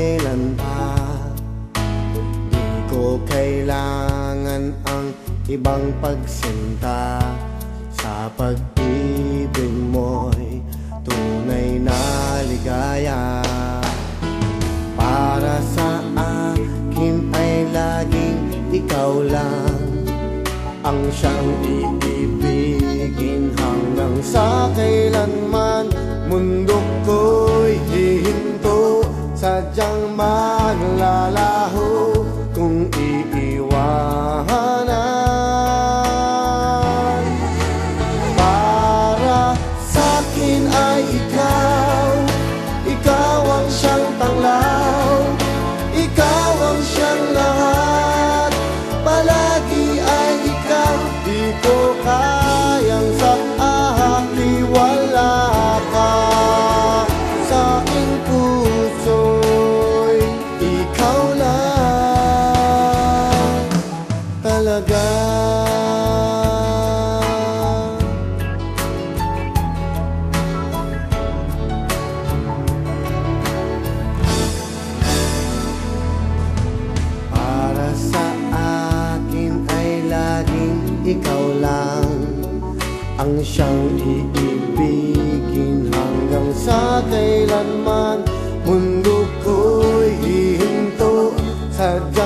kailan pa. Di ko kailangan ang ibang pagsinta. Sa pag-ibig mo'y tunay na ligaya. Para sa akin ay laging ikaw lang ang siyang iibigin hanggang sa kailanman. Mundo ko'y hihinto, sadyang maglalaho kung iiwanan. Para sa'kin ay ikaw, ikaw ang siyang tanglaw, ikaw ang siyang lahat. Palagi ay ikaw, di ko kayang sakali wala ka. Sa aking puso'y ikaw lang talaga. Para sa akin ay laging ikaw lang ang siyang iibigin hanggang sa kailanman. Mundo ko'y hihinto, sadya